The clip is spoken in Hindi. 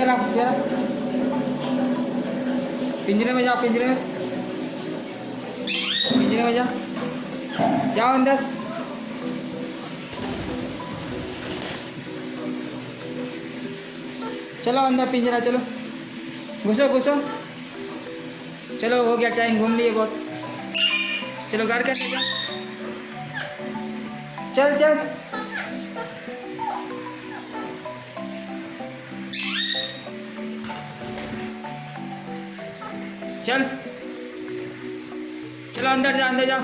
चला जरा पिंजरे में जाओ, पिंजरे में जाओ, जाओ अंदर। चलो अंदर पिंजरा, चलो घुसो घुसो। चलो हो गया टाइम, घूम लिए बहुत। चलो घर करने का, चल चल। चल चलो अंदर जा, अंदर जाओ।